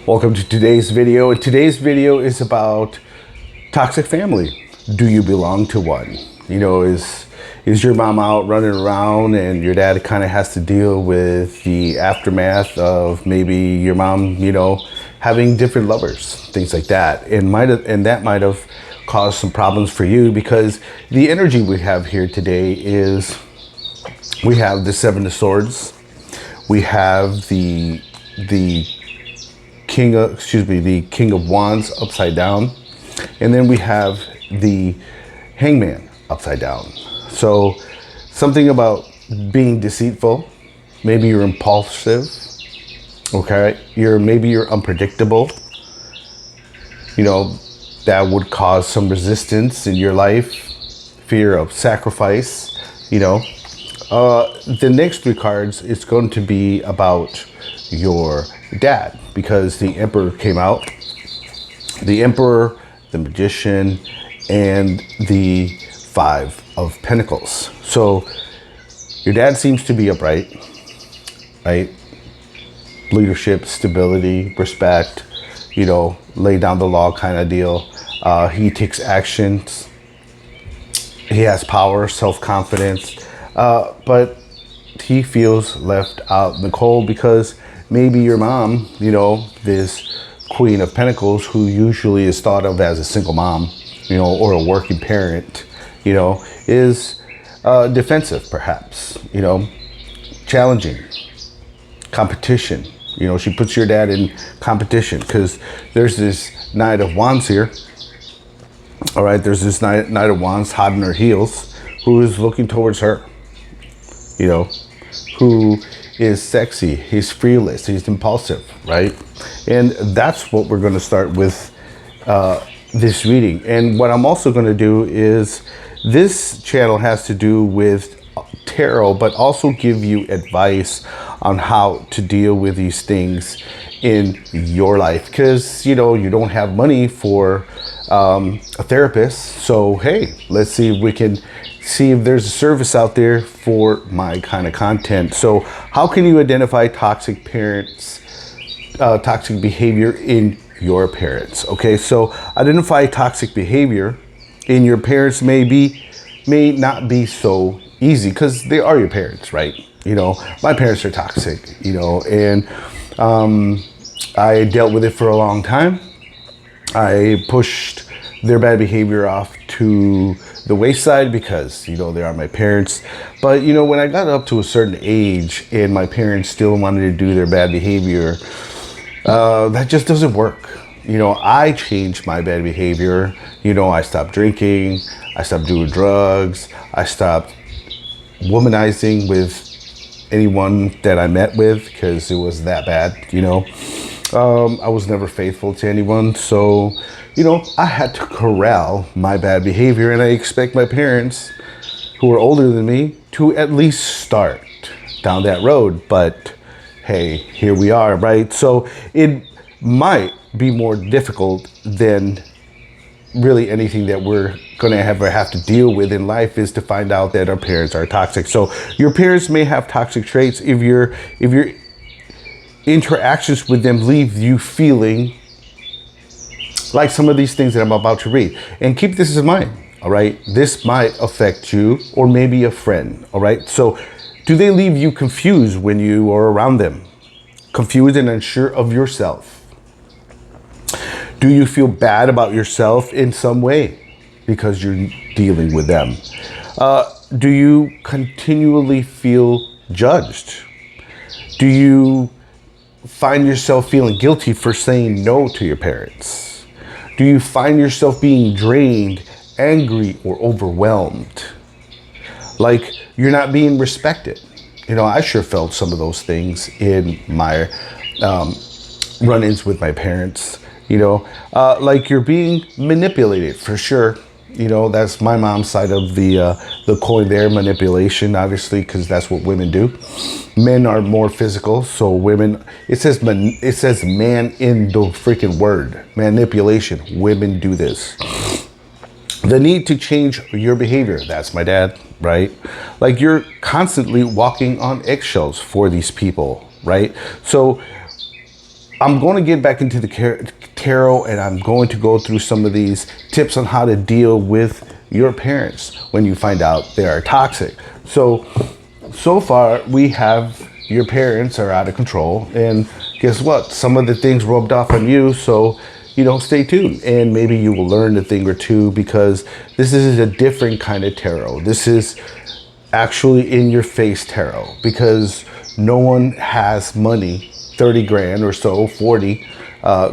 Welcome to today's video. And today's video is about toxic family. Do you belong to one? You know, is your mom out running around and your dad kind of has to deal with the aftermath of maybe your mom, having different lovers, things like that. And that might have caused some problems for you, because the energy we have here today is we have the Seven of Swords. We have the King of Wands upside down, and then we have the Hangman upside down. So something about being deceitful. Maybe you're impulsive. Okay, maybe you're unpredictable. That would cause some resistance in your life. Fear of sacrifice. The next three cards is going to be about your dad, because the Emperor came out. The Emperor, the Magician, and the Five of Pentacles. So your dad seems to be upright, right? Leadership, stability, respect, lay down the law kind of deal. He takes actions. He has power, self-confidence, but he feels left out in the cold because maybe your mom, this Queen of Pentacles, who usually is thought of as a single mom, or a working parent, is defensive, perhaps, challenging, competition. She puts your dad in competition because there's this Knight of Wands here. All right, there's this Knight of Wands hot in her heels who is looking towards her, who is sexy, he's fearless, he's impulsive, right? And that's what we're going to start with this reading. And what I'm also going to do is, this channel has to do with tarot, but also give you advice on how to deal with these things in your life, because you don't have money for a therapist. So hey, let's see if we can see if there's a service out there for my kind of content. So how can you identify toxic parents, toxic behavior in your parents? Okay, so identify toxic behavior in your parents may not be so easy, because they are your parents, right? My parents are toxic, and I dealt with it for a long time. I pushed their bad behavior off to the wayside because, they are my parents. But, when I got up to a certain age and my parents still wanted to do their bad behavior, that just doesn't work. I changed my bad behavior. I stopped drinking. I stopped doing drugs. I stopped womanizing with anyone that I met with, because it was that bad, I was never faithful to anyone. So, I had to corral my bad behavior, and I expect my parents, who are older than me, to at least start down that road. But hey, here we are, right? So it might be more difficult than really anything that we're gonna ever have to deal with in life, is to find out that our parents are toxic. So your parents may have toxic traits if your interactions with them leave you feeling like some of these things that I'm about to read. And keep this in mind, all right? This might affect you or maybe a friend, all right? So do they leave you confused when you are around them? Confused and unsure of yourself? Do you feel bad about yourself in some way because you're dealing with them? Do you continually feel judged? Do you find yourself feeling guilty for saying no to your parents? Do you find yourself being drained, angry, or overwhelmed? Like you're not being respected? I sure felt some of those things in my run-ins with my parents. Like you're being manipulated, for sure. That's my mom's side of the coin there, manipulation, obviously, because that's what women do. Men are more physical, so women, it says man in the freaking word, manipulation. Women do this. The need to change your behavior, that's my dad, right? Like you're constantly walking on eggshells for these people, right? So I'm going to get back into the tarot, and I'm going to go through some of these tips on how to deal with your parents when you find out they are toxic. So far we have your parents are out of control, and guess what? Some of the things rubbed off on you, so stay tuned, and maybe you will learn a thing or two, because this is a different kind of tarot. This is actually in your face tarot, because no one has money, 30 grand or so, 40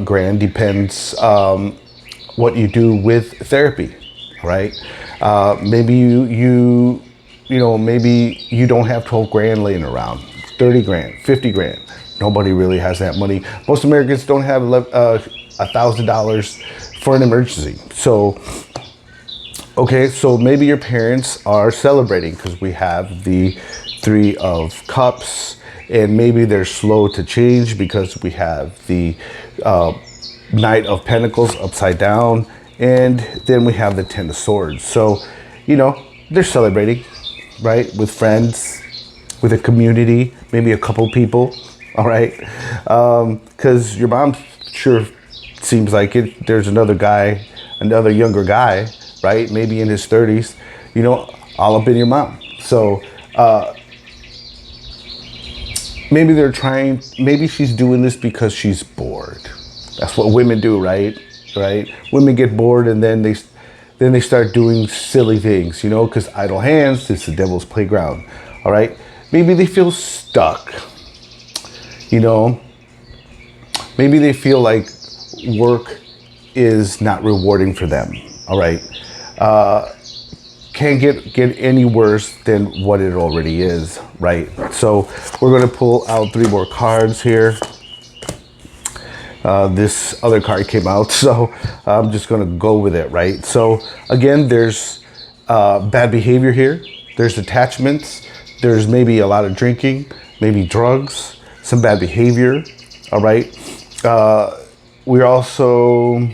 grand, depends what you do with therapy, right? Maybe maybe you don't have 12 grand laying around, 30 grand, 50 grand. Nobody really has that money. Most Americans don't have $1,000 for an emergency. So maybe your parents are celebrating because we have the 3 of Cups, and maybe they're slow to change because we have the Knight of Pentacles upside down, and then we have the 10 of Swords. So, they're celebrating, right? With friends, with a community, maybe a couple people, all right? Because your mom sure seems like it. There's another guy, another younger guy, right? Maybe in his 30s, all up in your mom. So, maybe she's doing this because she's bored. That's what women do, right? Women get bored, and then they start doing silly things, because idle hands, it's the devil's playground, all right? Maybe they feel stuck, Maybe they feel like work is not rewarding for them, all right? Can't get any worse than what it already is, right? So we're going to pull out 3 more cards here. This other card came out, so I'm just going to go with it, right? So again, there's bad behavior here. There's attachments. There's maybe a lot of drinking, maybe drugs, some bad behavior, all right? We're also,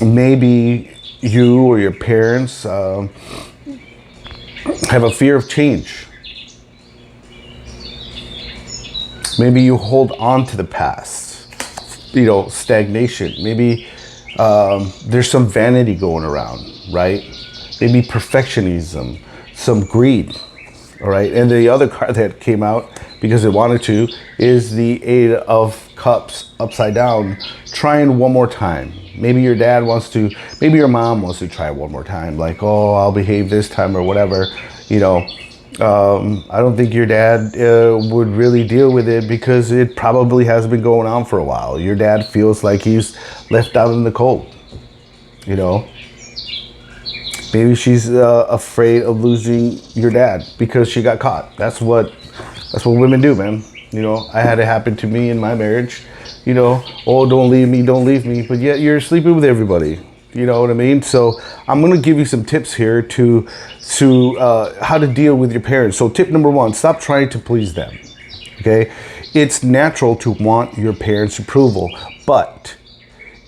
maybe you or your parents have a fear of change. Maybe you hold on to the past, stagnation. Maybe there's some vanity going around, right? Maybe perfectionism, some greed, all right? And the other card that came out, because it wanted to, is the 8 of Cups upside down, trying one more time. Maybe your dad wants to, maybe your mom wants to try one more time, like, oh, I'll behave this time or whatever, I don't think your dad would really deal with it, because it probably has been going on for a while. Your dad feels like he's left out in the cold, Maybe she's afraid of losing your dad because she got caught. That's what women do, man. I had it happen to me in my marriage. Oh, don't leave me, but yet you're sleeping with everybody. You know what I mean? So I'm going to give you some tips here to how to deal with your parents. So tip number 1, stop trying to please them. Okay? It's natural to want your parents' approval, but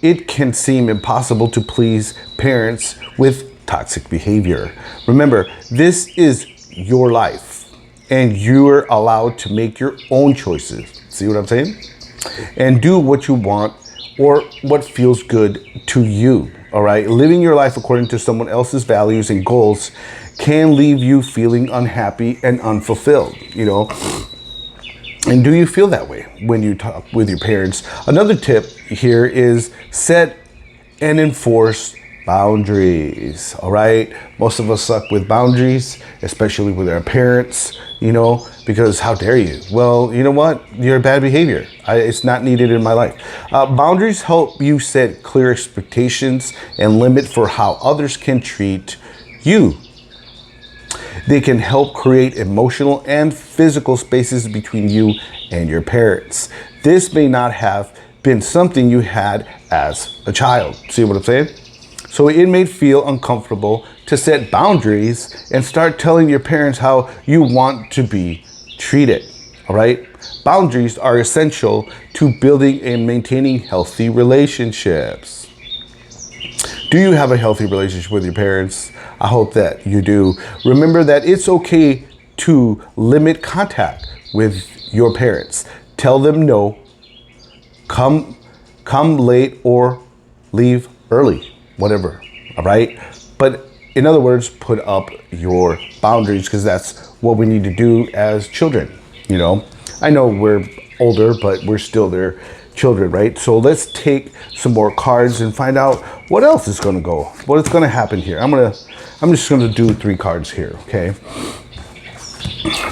it can seem impossible to please parents with toxic behavior. Remember, this is your life, and you're allowed to make your own choices. See what I'm saying? And do what you want or what feels good to you. All right. Living your life according to someone else's values and goals can leave you feeling unhappy and unfulfilled, And do you feel that way when you talk with your parents? Another tip here is set and enforce boundaries. All right. Most of us suck with boundaries, especially with our parents, because how dare you? Well, you know what? You're bad behavior. It's not needed in my life. Boundaries help you set clear expectations and limit for how others can treat you. They can help create emotional and physical spaces between you and your parents. This may not have been something you had as a child. See what I'm saying? So it may feel uncomfortable to set boundaries and start telling your parents how you want to be treated. All right? Boundaries are essential to building and maintaining healthy relationships. Do you have a healthy relationship with your parents? I hope that you do. Remember that it's okay to limit contact with your parents. Tell them no. Come late or leave early, whatever. All right. But in other words, put up your boundaries, because that's what we need to do as children. You know, I know we're older, but we're still their children, right? So let's take some more cards and find out what else is going to go, what is going to happen here. I'm just going to do 3 cards here. Okay.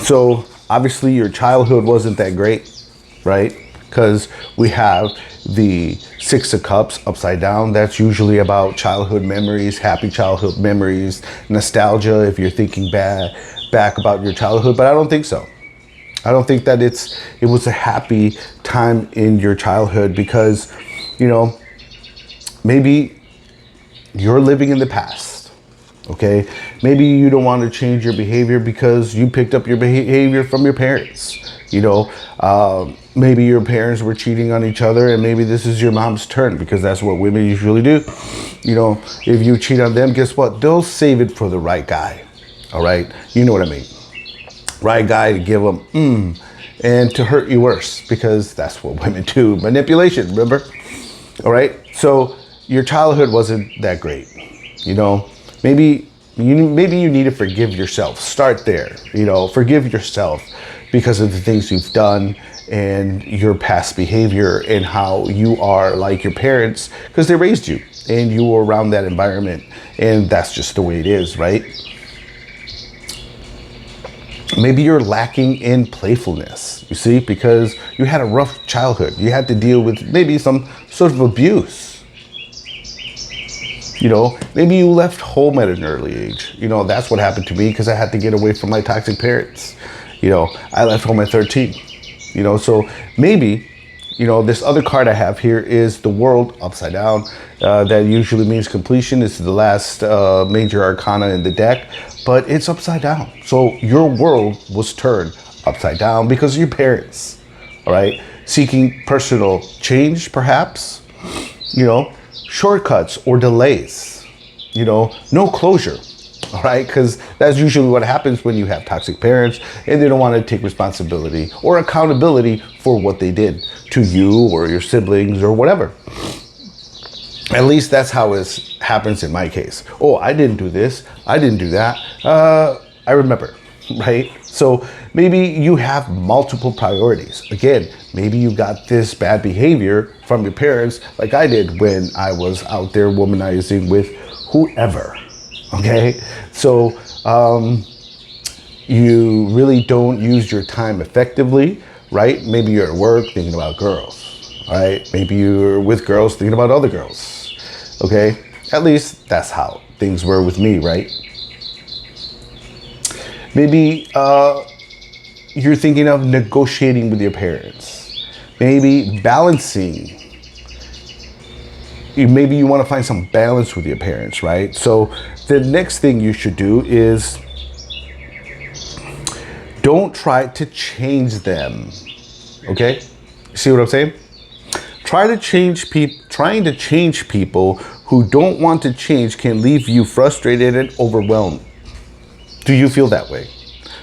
So obviously your childhood wasn't that great, right? Because we have the 6 of Cups upside down. That's usually about childhood memories, happy childhood memories, nostalgia, if you're thinking back about your childhood. But I don't think so. I don't think that it was a happy time in your childhood, because, you know, maybe you're living in the past. Okay. Maybe you don't want to change your behavior because you picked up your behavior from your parents. You know, maybe your parents were cheating on each other, and maybe this is your mom's turn, because that's what women usually do. You know, if you cheat on them, guess what? They'll save it for the right guy. All right. You know what I mean? Right guy to give them and to hurt you worse, because that's what women do. Manipulation, remember? All right. So your childhood wasn't that great. You know, maybe you need to forgive yourself. Start there. You know, forgive yourself because of the things you've done and your past behavior and how you are like your parents, because they raised you and you were around that environment, and that's just the way it is, right? Maybe you're lacking in playfulness, you see, because you had a rough childhood. You had to deal with maybe some sort of abuse. You know, maybe you left home at an early age. You know, that's what happened to me, because I had to get away from my toxic parents. You know, I left home at 13. You know, so maybe, you know, this other card I have here is the World upside down. That usually means completion. It's the last major arcana in the deck, but it's upside down. So your world was turned upside down because of your parents. All right. Seeking personal change, perhaps, you know, shortcuts or delays, you know, no closure. All right. Because that's usually what happens when you have toxic parents and they don't want to take responsibility or accountability for what they did to you or your siblings or whatever. At least that's how it happens in my case. Oh, I didn't do this. I didn't do that. I remember, right? So maybe you have multiple priorities. Again, maybe you got this bad behavior from your parents, like I did when I was out there womanizing with whoever. Okay, so you really don't use your time effectively, right? Maybe you're at work thinking about girls, right? Maybe you're with girls thinking about other girls, okay? At least that's how things were with me, right? Maybe you're thinking of negotiating with your parents, maybe balancing. Maybe you want to find some balance with your parents, right? So the next thing you should do is don't try to change them. Okay? See what I'm saying? Trying to change people who don't want to change can leave you frustrated and overwhelmed. Do you feel that way?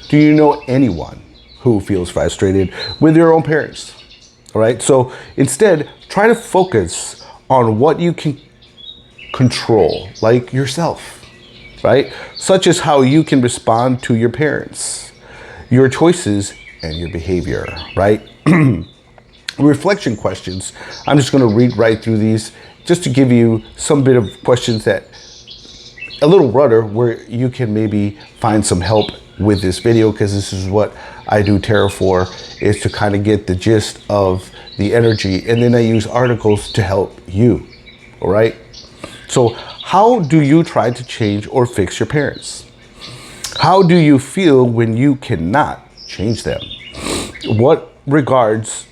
Do you know anyone who feels frustrated with their own parents? All right? So instead, try to focus on what you can control, like yourself, right? Such as how you can respond to your parents, your choices, and your behavior, right? Reflection questions. I'm just going to read right through these just to give you some bit of questions that a little rudder where you can maybe find some help with this video, because this is what I do tarot for, is to kind of get the gist of the energy, and then I use articles to help you. All right. So how do you try to change or fix your parents? How do you feel when you cannot change them? What regards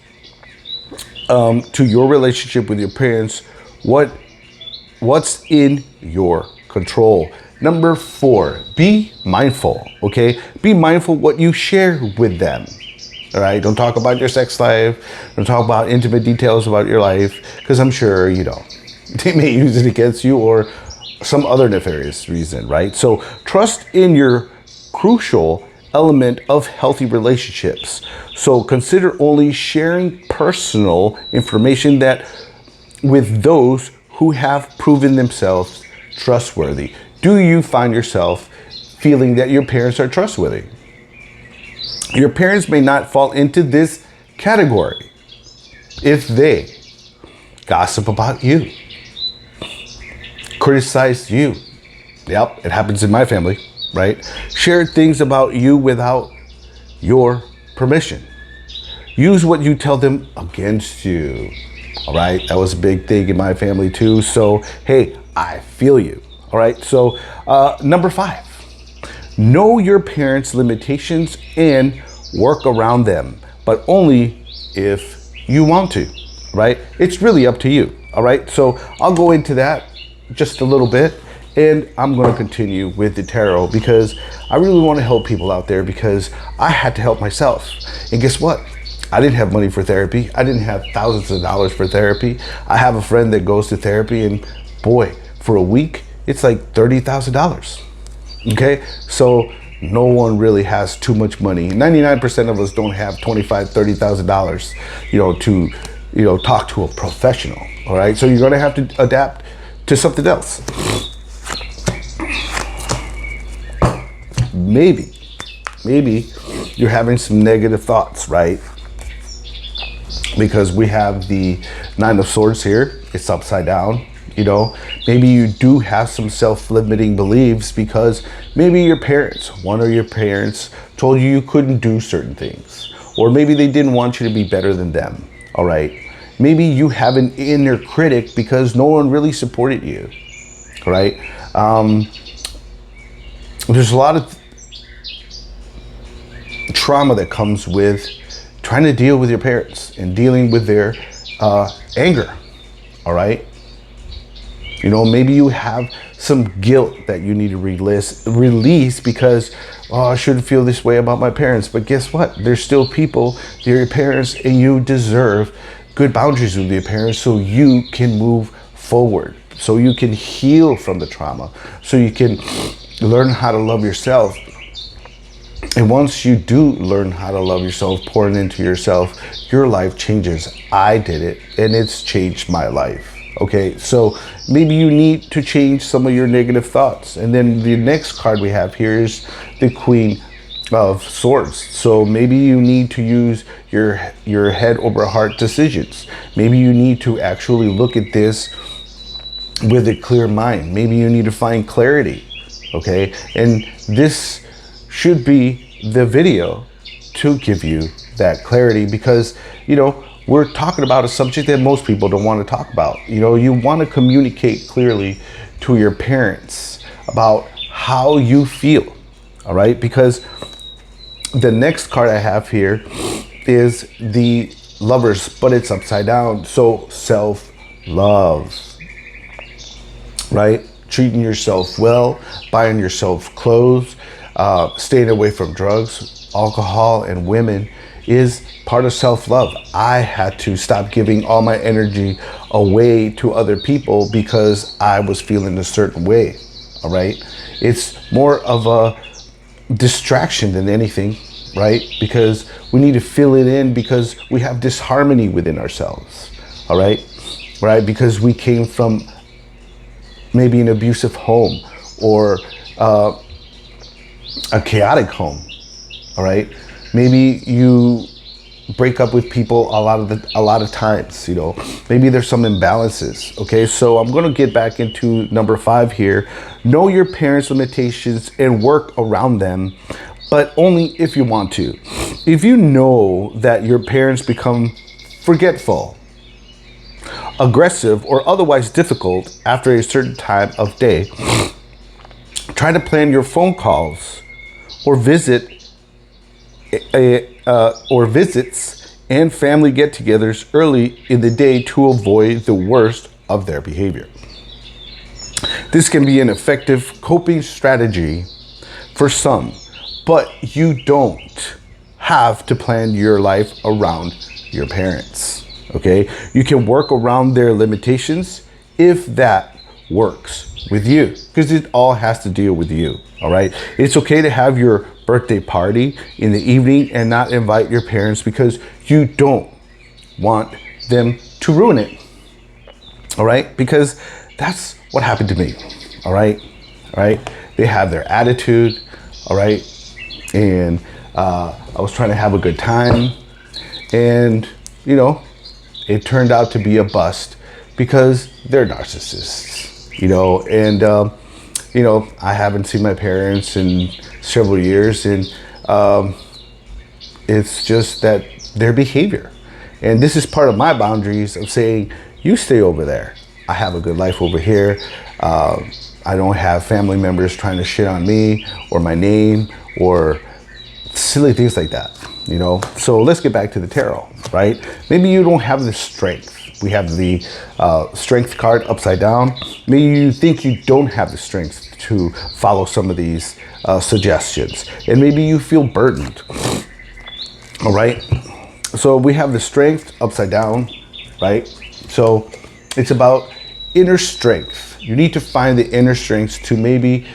to your relationship with your parents, what's in your control? Number 4, be mindful, okay? Be mindful what you share with them, all right? Don't talk about your sex life. Don't talk about intimate details about your life, because I'm sure, you know, they may use it against you or some other nefarious reason, right? So trust in your crucial element of healthy relationships. So consider only sharing personal information that with those who have proven themselves trustworthy. Do you find yourself feeling that your parents are trustworthy? Your parents may not fall into this category if they gossip about you, criticize you. Yep, it happens in my family, right? Share things about you without your permission. Use what you tell them against you. All right, that was a big thing in my family too. So, hey, I feel you. All right, so number 5, know your parents' limitations and work around them, but only if you want to, right? It's really up to you. All right, so I'll go into that just a little bit, and I'm going to continue with the tarot because I really want to help people out there because I had to help myself. And guess what? I didn't have money for therapy. I didn't have thousands of dollars for therapy. I have a friend that goes to therapy, and boy, for a week, it's like $30,000. Okay, so no one really has too much money. 99% of us don't have $25,000, $30,000, to talk to a professional. All right, so you're gonna have to adapt to something else. Maybe you're having some negative thoughts, right? Because we have the 9 of Swords here. It's upside down. Maybe you do have some self-limiting beliefs because maybe one of your parents told you couldn't do certain things, or maybe they didn't want you to be better than them. All right, maybe you have an inner critic because no one really supported you. All right, there's a lot of trauma that comes with trying to deal with your parents and dealing with their anger. All right. Maybe you have some guilt that you need to release because, I shouldn't feel this way about my parents. But guess what? They're still people. They're your parents, and you deserve good boundaries with your parents so you can move forward, so you can heal from the trauma, so you can learn how to love yourself. And once you do learn how to love yourself, pouring into yourself, your life changes. I did it, and it's changed my life. Okay, so maybe you need to change some of your negative thoughts. And then the next card we have here is the Queen of Swords. So maybe you need to use your head over heart decisions. Maybe you need to actually look at this with a clear mind. Maybe you need to find clarity. Okay, and this should be the video to give you that clarity because, we're talking about a subject that most people don't want to talk about. You want to communicate clearly to your parents about how you feel. All right, because the next card I have here is the Lovers, but it's upside down. So self-love, right? Treating yourself well, buying yourself clothes, staying away from drugs, alcohol, and women is part of self-love. I had to stop giving all my energy away to other people because I was feeling a certain way. All right, it's more of a distraction than anything, right? Because we need to fill it in because we have disharmony within ourselves. All right, because we came from maybe an abusive home or a chaotic home. All right, maybe you break up with people a lot of times. Maybe there's some imbalances. Okay, so I'm going to get back into number 5 here. Know your parents' limitations and work around them, but only if you want to. If you know that your parents become forgetful, aggressive, or otherwise difficult after a certain time of day, try to plan your phone calls or visits and family get-togethers early in the day to avoid the worst of their behavior. This can be an effective coping strategy for some, but you don't have to plan your life around your parents. Okay, you can work around their limitations if that works with you, because it all has to deal with you. All right, it's okay to have your birthday party in the evening and not invite your parents because you don't want them to ruin it. All right? Because that's what happened to me. All right? All right? They have their attitude. All right? And I was trying to have a good time. And, you know, it turned out to be a bust because they're narcissists, you know, and, you know, I haven't seen my parents in several years, and it's just that their behavior. And this is part of my boundaries of saying, you stay over there. I have a good life over here. I don't have family members trying to shit on me or my name or silly things like that, you know? So let's get back to the tarot, right? Maybe you don't have the strength. We have the strength card upside down. Maybe you think you don't have the strength to follow some of these suggestions. And maybe you feel burdened, all right? So we have the strength upside down, right? So it's about inner strength. You need to find the inner strength to maybe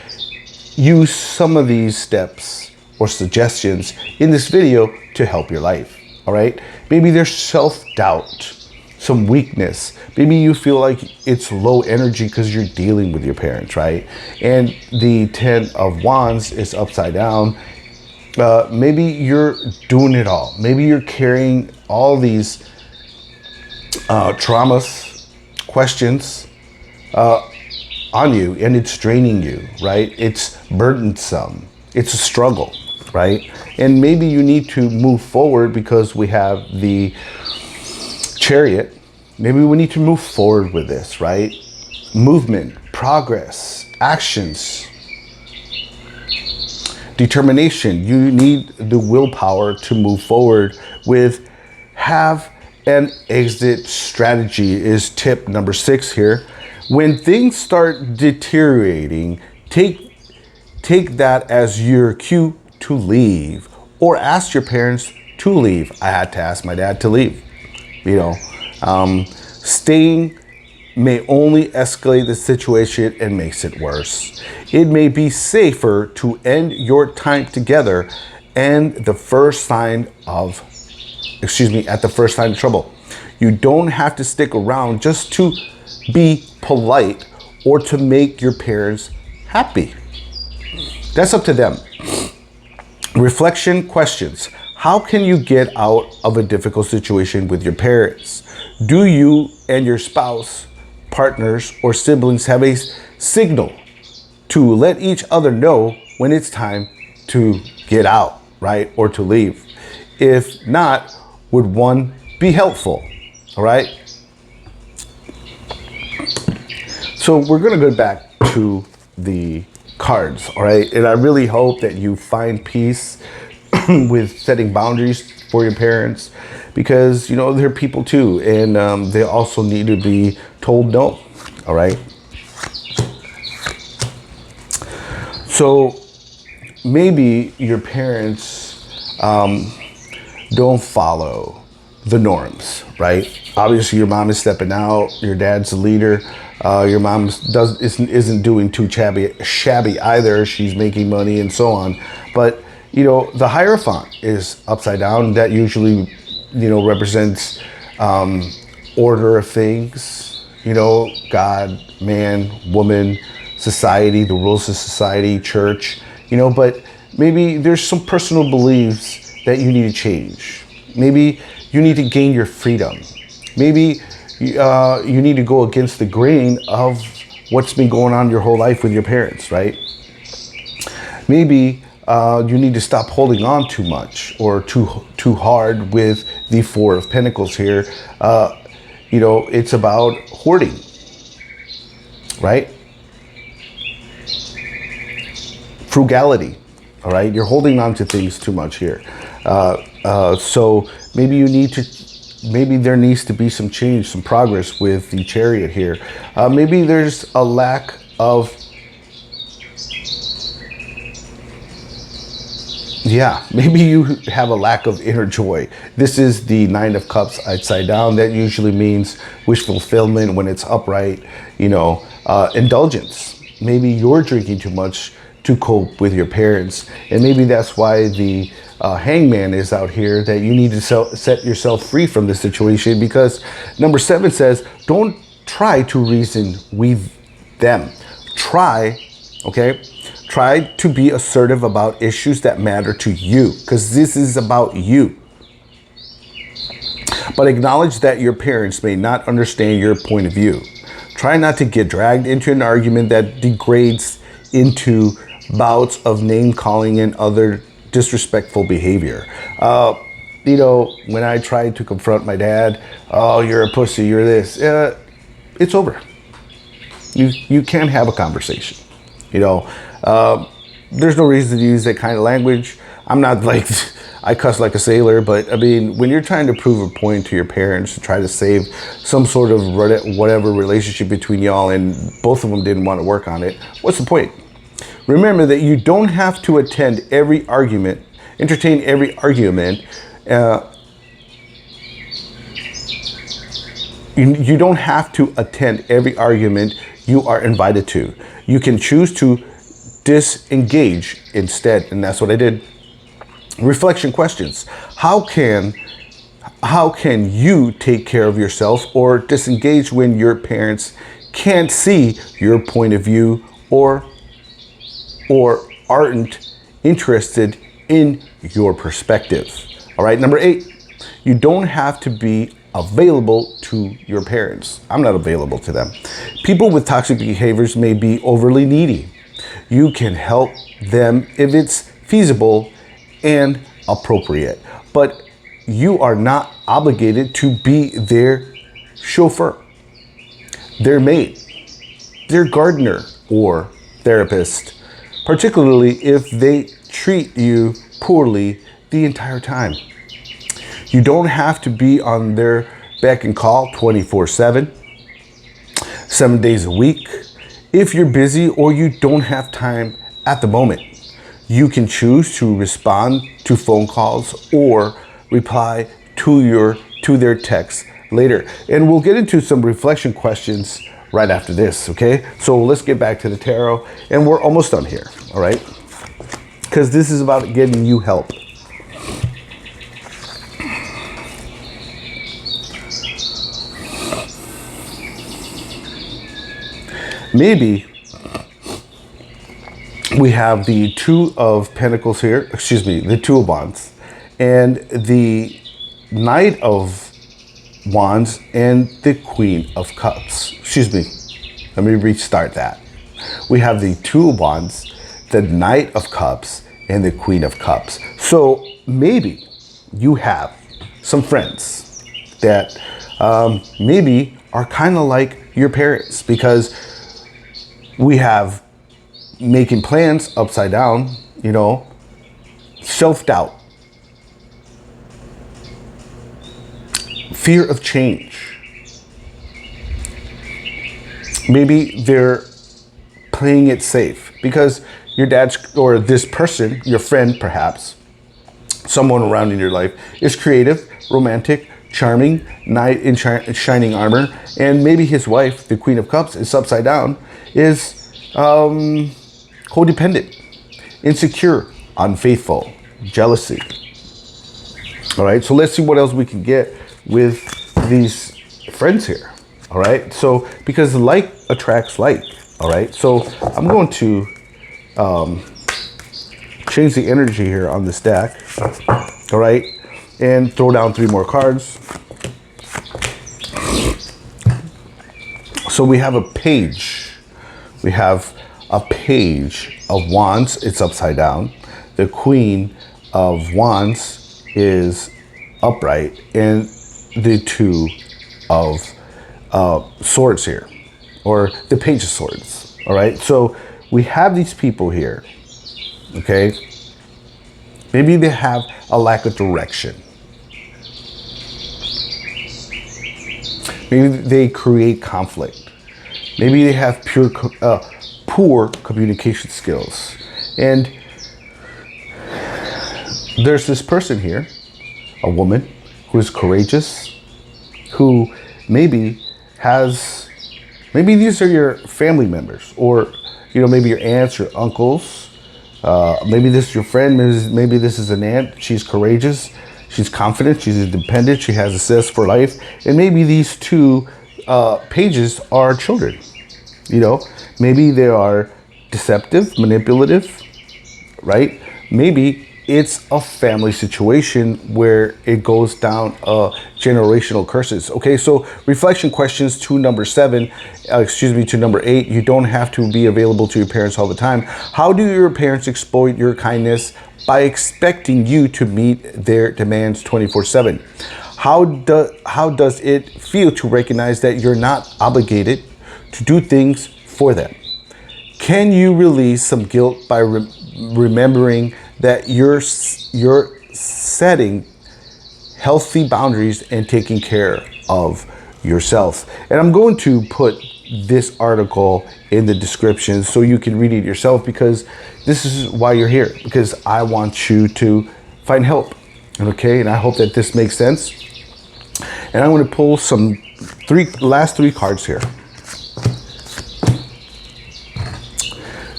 use some of these steps or suggestions in this video to help your life, all right? Maybe there's self-doubt, some weakness. Maybe you feel like it's low energy because you're dealing with your parents, right? And the 10 of Wands is upside down. Maybe you're doing it all. Maybe you're carrying all these traumas, questions on you, and it's draining you, right? It's burdensome. It's a struggle, right? And maybe you need to move forward because we have the Chariot. Maybe we need to move forward with this, right? Movement, progress, actions, determination. You need the willpower to move forward with. Have an exit strategy is tip number 6 here. When things start deteriorating, take that as your cue to leave, or ask your parents to leave. I had to ask my dad to leave. You know, staying may only escalate the situation and makes it worse. It may be safer to end your time together at the first sign of trouble. You don't have to stick around just to be polite or to make your parents happy. That's up to them. Reflection questions. How can you get out of a difficult situation with your parents? Do you and your spouse, partners, or siblings have a signal to let each other know when it's time to get out, right? Or to leave? If not, would one be helpful? All right. So we're going to go back to the cards, all right? And I really hope that you find peace with setting boundaries for your parents, because, you know, they're people too, and they also need to be told no, all right? So maybe your parents don't follow the norms, right? Obviously, your mom is stepping out, your dad's a leader. Your mom isn't doing too shabby either. She's making money and so on. But, you know, the Hierophant is upside down. That usually, you know, represents order of things. You know, God, man, woman, society, the rules of society, church. You know, but maybe there's some personal beliefs that you need to change. Maybe you need to gain your freedom. Maybe you need to go against the grain of what's been going on your whole life with your parents, right? Maybe you need to stop holding on too much or too hard with the Four of Pentacles here. You know, it's about hoarding, right? Frugality, all right? You're holding on to things too much here. So maybe maybe there needs to be some change, some progress with the Chariot here. Maybe there's a lack of, maybe you have a lack of inner joy. This is the Nine of Cups upside down. That usually means wish fulfillment when it's upright, you know, indulgence. Maybe you're drinking too much to cope with your parents. And maybe that's why the hangman is out here, that you need to set yourself free from this situation, because number 7 says, don't try to reason with them. Try to be assertive about issues that matter to you, because this is about you. But acknowledge that your parents may not understand your point of view. Try not to get dragged into an argument that degrades into bouts of name calling and other disrespectful behavior. When I tried to confront my dad, oh, you're a pussy, you're this, it's over. You can't have a conversation. There's no reason to use that kind of language. I'm not like, I cuss like a sailor, but I mean, when you're trying to prove a point to your parents, to try to save some sort of whatever relationship between y'all, and both of them didn't want to work on it, what's the point? Remember that you don't have to entertain every argument. You don't have to attend every argument you are invited to. You can choose to disengage instead, and that's what I did. Reflection questions. How can you take care of yourself or disengage when your parents can't see your point of view or aren't interested in your perspective? All right, number 8, you don't have to be available to your parents. I'm not available to them. People with toxic behaviors may be overly needy. You can help them if it's feasible and appropriate, but you are not obligated to be their chauffeur, their maid, their gardener, or therapist, particularly if they treat you poorly the entire time. You don't have to be on their beck and call 24/7, 7 days a week. If you're busy or you don't have time at the moment, you can choose to respond to phone calls or reply to their texts later. And we'll get into some reflection questions right after this, okay? So let's get back to the tarot, and we're almost done here, all right? Because this is about getting you help. Maybe we have the Two of Pentacles here, the Two of Wands, and the Knight of Wands and the Queen of Cups. Let me restart that. We have the Two of Wands, the Knight of Cups, and the Queen of Cups. So maybe you have some friends that maybe are kind of like your parents, because we have making plans upside down, self-doubt, fear of change. Maybe they're playing it safe because your dad's, or this person, your friend perhaps, someone around in your life, is creative, romantic, charming, knight in shining armor, and maybe his wife, the Queen of Cups, is upside down, is codependent, insecure, unfaithful, jealousy. All right, so let's see what else we can get with these friends here. All right, so because like attracts like. All right, so I'm going to change the energy here on this deck. All right, and throw down 3 more cards. So we have a page. We have a Page of Wands. It's upside down. The Queen of Wands is upright, and the Two of Swords here, or the Page of Swords. All right, so we have these people here. Okay, maybe they have a lack of direction. Maybe they create conflict. Maybe they have poor communication skills. And there's this person here, a woman who is courageous, who maybe these are your family members, or maybe your aunts or uncles, Maybe this is your friend. Maybe this is an aunt. She's courageous. She's confident. She's independent. She has a zest for life. And maybe these two pages are children. Maybe they are deceptive, manipulative, right? Maybe it's a family situation where it goes down generational curses. Okay, so reflection questions to number 8. You don't have to be available to your parents all the time. How do your parents exploit your kindness by expecting you to meet their demands 24/7? How does it feel to recognize that you're not obligated to do things for them? Can you release some guilt by remembering that you're setting healthy boundaries and taking care of yourself? And I'm going to put this article in the description so you can read it yourself, because this is why you're here, because I want you to find help. Okay, and I hope that this makes sense. And I'm going to pull some last three cards here.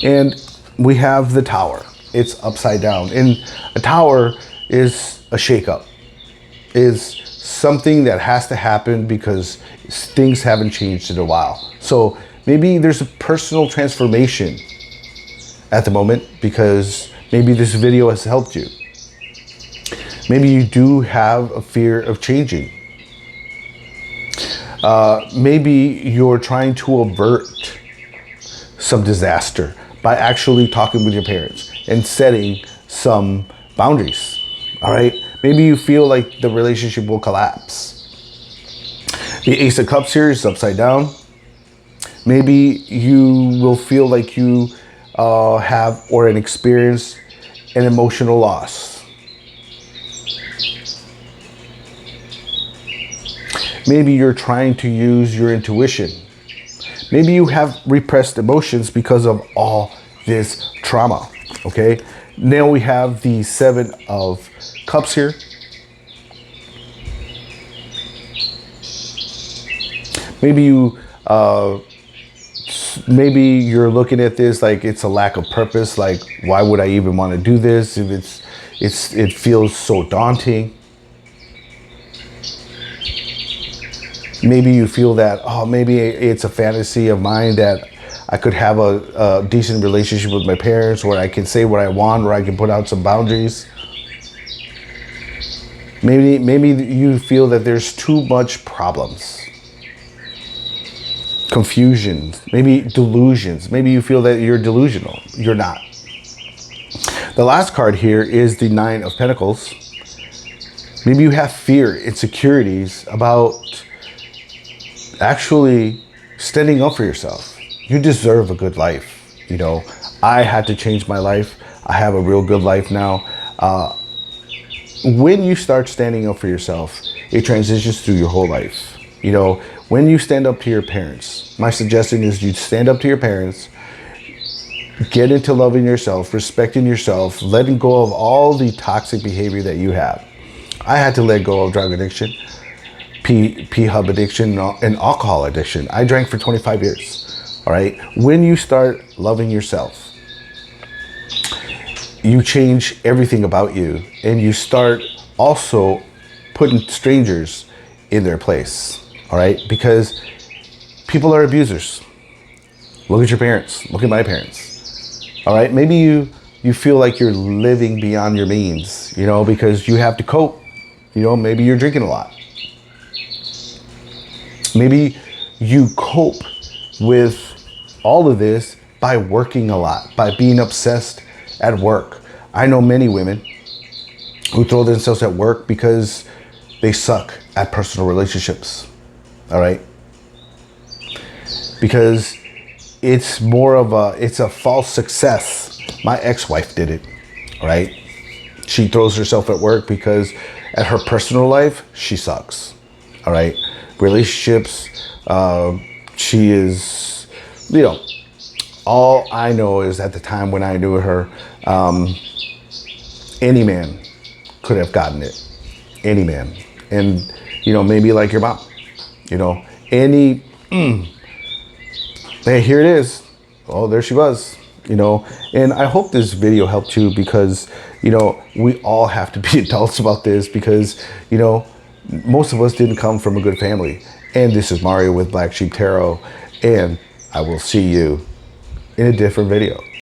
And we have the Tower. It's upside down. And a tower is a shakeup, is something that has to happen because things haven't changed in a while. So maybe there's a personal transformation at the moment because maybe this video has helped you. Maybe you do have a fear of changing. Maybe you're trying to avert some disaster by actually talking with your parents and setting some boundaries. All right. Maybe you feel like the relationship will collapse. The Ace of Cups here is upside down. Maybe you will feel like you have or experience an emotional loss. Maybe you're trying to use your intuition. Maybe you have repressed emotions because of all this trauma. Okay. Now we have the Seven of Cups here. Maybe you're looking at this like it's a lack of purpose. Like, why would I even want to do this if it feels so daunting? Maybe you feel that, maybe it's a fantasy of mine that I could have a decent relationship with my parents, where I can say what I want, where I can put out some boundaries. Maybe you feel that there's too much problems, confusion, maybe delusions. Maybe you feel that you're delusional. You're not. The last card here is the Nine of Pentacles. Maybe you have fear, insecurities about actually standing up for yourself. You deserve a good life. I had to change my life. I have a real good life now. When you start standing up for yourself, it transitions through your whole life. When you stand up to your parents, my suggestion is you stand up to your parents, get into loving yourself, respecting yourself, letting go of all the toxic behavior that you have. I had to let go of drug addiction, P-hub addiction, and alcohol addiction. I drank for 25 years. All right. When you start loving yourself, you change everything about you, and you start also putting strangers in their place. All right. Because people are abusers. Look at your parents. Look at my parents. All right. Maybe you feel like you're living beyond your means, because you have to cope. Maybe you're drinking a lot. Maybe you cope with all of this by working a lot, by being obsessed at work. I know many women who throw themselves at work because they suck at personal relationships. All right. Because it's a false success. My ex-wife did it. All right. She throws herself at work because at her personal life, she sucks. All right. Relationships, she is, all I know is at the time when I knew her, any man could have gotten it. Any man. And, maybe like your mom, hey, here it is. Oh, there she was. you know. And I hope this video helped you, because, you know, we all have to be adults about this, because, you know, most of us didn't come from a good family. And this is Mario with Black Sheep Tarot, and I will see you in a different video.